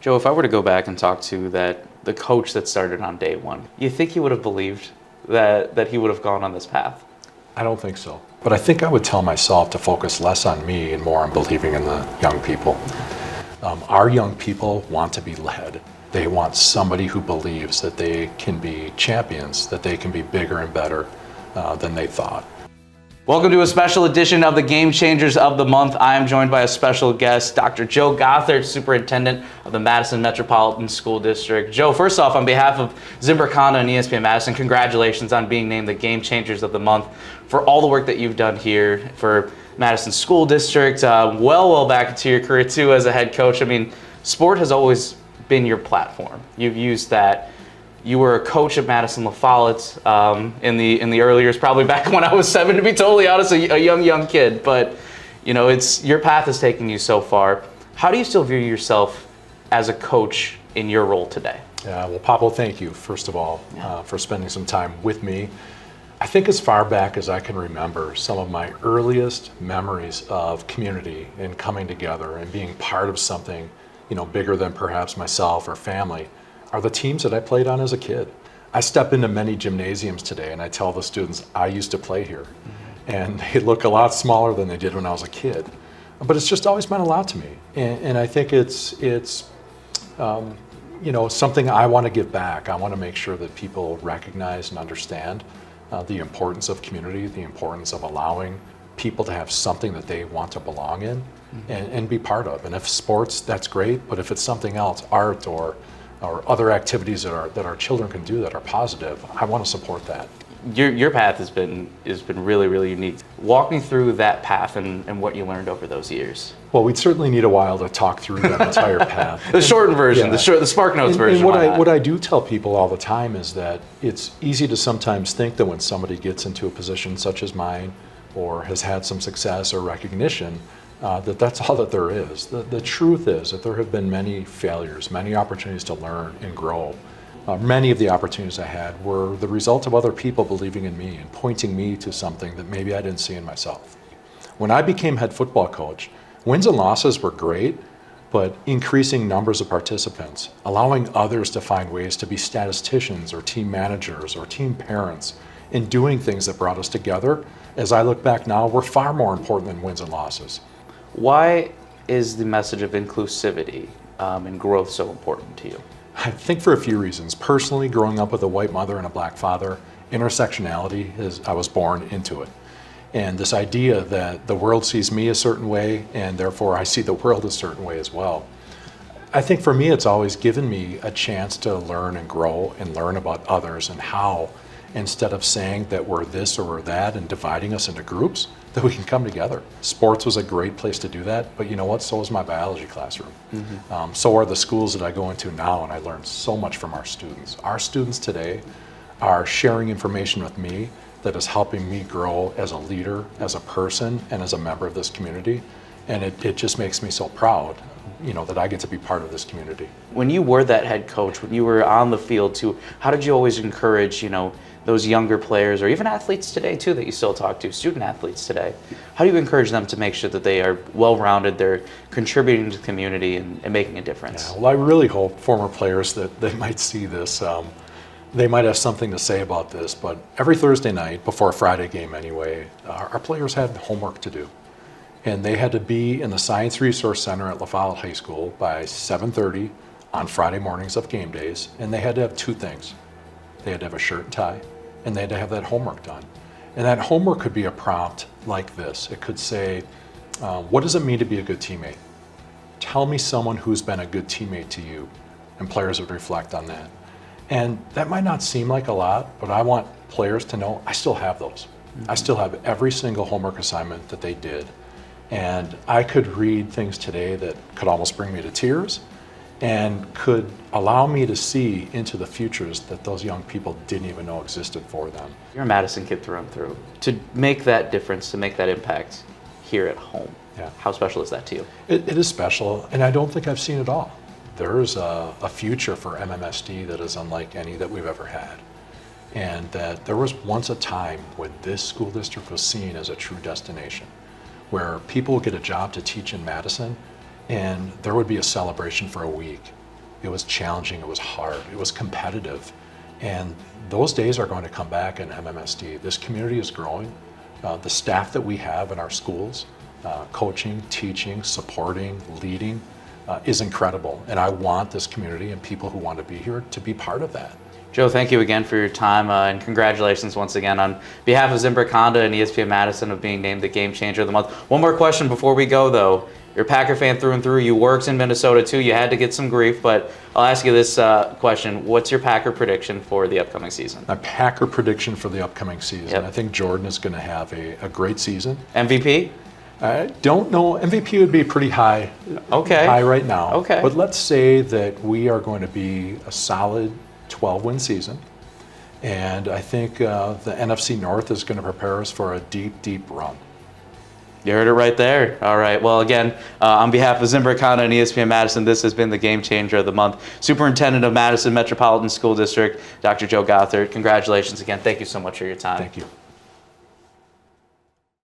Joe, if I were to go back and talk to the coach that started on day one, you think he would have believed that he would have gone on this path? I don't think so. But I think I would tell myself to focus less on me and more on believing in the young people. Our young people want to be led. They want somebody who believes that they can be champions, that they can be bigger and better than they thought. Welcome to a special edition of the Game Changers of the Month. I am joined by a special guest, Dr. Joe Gothard, superintendent of the Madison Metropolitan School District. Joe, first off, on behalf of Zimbrick Honda and ESPN Madison, congratulations on being named the Game Changers of the Month for all the work that you've done here for Madison School District, well back into your career too as a head coach. I mean, sport has always been your platform. You've used that. You were a coach at Madison LaFollette in the early years, probably back when I was 7, to be totally honest, a young kid. But you know, your path has taken you so far. How do you still view yourself as a coach in your role today? Well, Pablo, thank you, first of all, for spending some time with me. I think as far back as I can remember, some of my earliest memories of community and coming together and being part of something, bigger than perhaps myself or family, are the teams that I played on as a kid. I step into many gymnasiums today and I tell the students I used to play here. And they look a lot smaller than they did when I was a kid. But it's just always meant a lot to me. And I think it's something I want to give back. I want to make sure that people recognize and understand the importance of community, the importance of allowing people to have something that they want to belong in and be part of. And if sports, that's great, but if it's something else, art or other activities that our children can do that are positive, I want to support that. Your path has been really unique. Walk me through that path and what you learned over those years. Well, we'd certainly need a while to talk through that entire path. The shortened version, the Spark Notes version. And what I do tell people all the time is that it's easy to sometimes think that when somebody gets into a position such as mine or has had some success or recognition, that's all that there is. The truth is that there have been many failures, many opportunities to learn and grow. Many of the opportunities I had were the result of other people believing in me and pointing me to something that maybe I didn't see in myself. When I became head football coach, wins and losses were great, but increasing numbers of participants, allowing others to find ways to be statisticians or team managers or team parents, and doing things that brought us together, as I look back now, were far more important than wins and losses. Why is the message of inclusivity and growth so important to you? I think for a few reasons. Personally, growing up with a white mother and a black father, intersectionality I was born into it. And this idea that the world sees me a certain way and therefore I see the world a certain way as well. I think for me, it's always given me a chance to learn and grow and learn about others and how, instead of saying that we're this or we're that and dividing us into groups, that we can come together. Sports was a great place to do that, but you know what? So was my biology classroom. So are the schools that I go into now, and I learned so much from our students. Our students today are sharing information with me that is helping me grow as a leader, as a person, and as a member of this community. And it just makes me so proud, that I get to be part of this community. When you were that head coach, when you were on the field too, how did you always encourage, those younger players or even athletes today too that you still talk to, student athletes today? How do you encourage them to make sure that they are well-rounded, they're contributing to the community and making a difference? Well, I really hope former players that they might see this, they might have something to say about this, but every Thursday night, before a Friday game anyway, our players had homework to do. And they had to be in the Science Resource Center at LaFollette High School by 7:30 on Friday mornings of game days, and they had to have two things. They had to have a shirt and tie, and they had to have that homework done. And that homework could be a prompt like this. It could say, what does it mean to be a good teammate? Tell me someone who's been a good teammate to you. And players would reflect on that. And that might not seem like a lot, but I want players to know I still have those. I still have every single homework assignment that they did. And I could read things today that could almost bring me to tears and could allow me to see into the futures that those young people didn't even know existed for them. You're a Madison kid through and through. To make that difference, to make that impact here at home, how special is that to you? It is special, and I don't think I've seen it all. There's a future for MMSD that is unlike any that we've ever had. And that there was once a time when this school district was seen as a true destination, where people would get a job to teach in Madison, and there would be a celebration for a week. It was challenging, it was hard, it was competitive. And those days are going to come back in MMSD. This community is growing. The staff that we have in our schools, coaching, teaching, supporting, leading, is incredible. And I want this community and people who want to be here to be part of that. Joe, thank you again for your time, and congratulations once again on behalf of Zimbrick Honda and ESPN Madison of being named the Game Changer of the Month. One more question before we go, though. You're a Packer fan through and through. You worked in Minnesota, too. You had to get some grief, but I'll ask you this question. What's your Packer prediction for the upcoming season? My Packer prediction for the upcoming season. Yep. I think Jordan is going to have a great season. MVP? I don't know. MVP would be pretty high, Okay. high right now. Okay. But let's say that we are going to be a solid 12-win season. And I think the NFC North is going to prepare us for a deep, deep run. You heard it right there. All right. Well, again, on behalf of Zimbrick Honda and ESPN Madison, this has been the Game Changer of the Month. Superintendent of Madison Metropolitan School District, Dr. Joe Gothard. Congratulations again. Thank you so much for your time. Thank you.